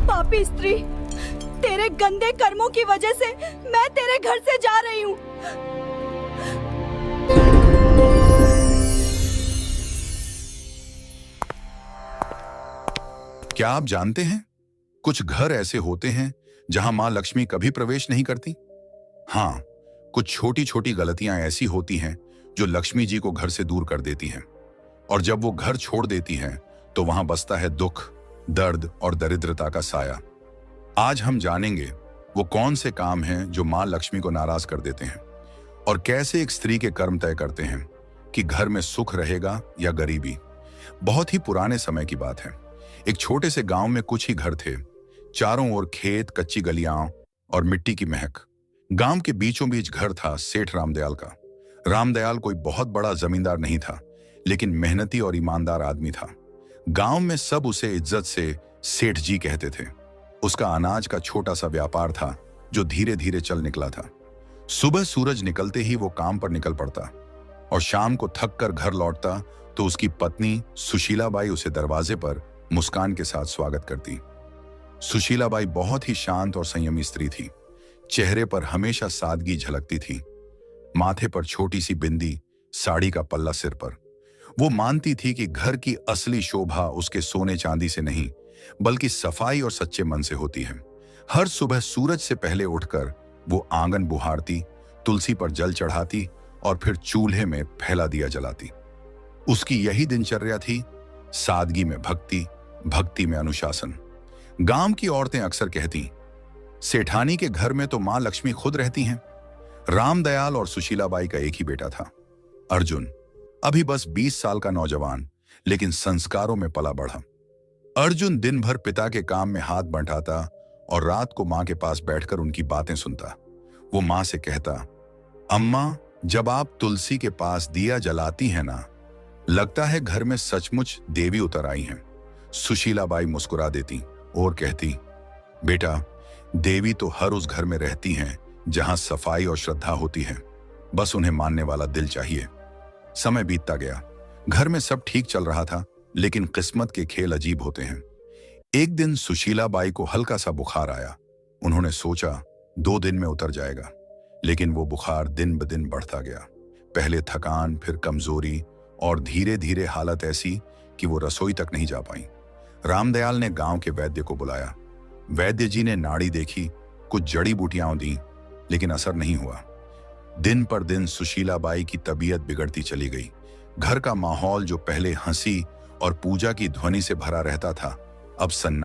पापी स्त्री, तेरे गंदे कर्मों की वजह से मैं तेरे घर से जा रही हूँ। क्या आप जानते हैं, कुछ घर ऐसे होते हैं जहां मां लक्ष्मी कभी प्रवेश नहीं करती। हाँ, कुछ छोटी छोटी गलतियां ऐसी होती हैं जो लक्ष्मी जी को घर से दूर कर देती हैं, और जब वो घर छोड़ देती हैं तो वहां बसता है दुख, दर्द और दरिद्रता का साया। आज हम जानेंगे वो कौन से काम हैं जो मां लक्ष्मी को नाराज कर देते हैं, और कैसे एक स्त्री के कर्म तय करते हैं कि घर में सुख रहेगा या गरीबी। बहुत ही पुराने समय की बात है। एक छोटे से गांव में कुछ ही घर थे। चारों ओर खेत, कच्ची गलियां और मिट्टी की महक। गांव के बीचों बीच घर था सेठ रामदयाल का। रामदयाल कोई बहुत बड़ा जमींदार नहीं था, लेकिन मेहनती और ईमानदार आदमी था। गांव में सब उसे इज्जत से सेठ जी कहते थे। उसका अनाज का छोटा सा व्यापार था जो धीरे धीरे चल निकला था। सुबह सूरज निकलते ही वो काम पर निकल पड़ता, और शाम को थक कर घर लौटता तो उसकी पत्नी सुशीलाबाई उसे दरवाजे पर मुस्कान के साथ स्वागत करती। सुशीलाबाई बहुत ही शांत और संयमी स्त्री थी। चेहरे पर हमेशा सादगी झलकती थी। माथे पर छोटी सी बिंदी, साड़ी का पल्ला सिर पर। वो मानती थी कि घर की असली शोभा उसके सोने चांदी से नहीं, बल्कि सफाई और सच्चे मन से होती है। हर सुबह सूरज से पहले उठकर वो आंगन बुहारती, तुलसी पर जल चढ़ाती और फिर चूल्हे में फैला दिया जलाती। उसकी यही दिनचर्या थी, सादगी में भक्ति, भक्ति में अनुशासन। गांव की औरतें अक्सर कहती, सेठानी के घर में तो मां लक्ष्मी खुद रहती हैं। रामदयाल और सुशीलाबाई का एक ही बेटा था, अर्जुन। अभी बस 20 साल का नौजवान, लेकिन संस्कारों में पला बढ़ा। अर्जुन दिन भर पिता के काम में हाथ बंटाता और रात को मां के पास बैठकर उनकी बातें सुनता। वो मां से कहता, अम्मा, जब आप तुलसी के पास दिया जलाती हैं ना, लगता है घर में सचमुच देवी उतर आई हैं। सुशीलाबाई मुस्कुरा देती और कहती, बेटा, देवी तो हर उस घर में रहती हैं जहां सफाई और श्रद्धा होती है। बस उन्हें मानने वाला दिल चाहिए। समय बीतता गया। घर में सब ठीक चल रहा था, लेकिन किस्मत के खेल अजीब होते हैं। एक दिन सुशीलाबाई को हल्का सा बुखार आया। उन्होंने सोचा 2 दिन में उतर जाएगा, लेकिन वो बुखार दिन ब दिन बढ़ता गया। पहले थकान, फिर कमजोरी, और धीरे धीरे हालत ऐसी कि वो रसोई तक नहीं जा पाई। रामदयाल ने गांव के वैद्य को बुलाया। वैद्य जी ने नाड़ी देखी, कुछ जड़ी बूटियां दी, लेकिन असर नहीं हुआ। दिन पर दिन सुशीलाबाई की तबीयत बिगड़ती चली गई। घर का माहौल जो पहले हंसी और पूजा की ध्वनि से भरा रहता था, अब सन्नाटा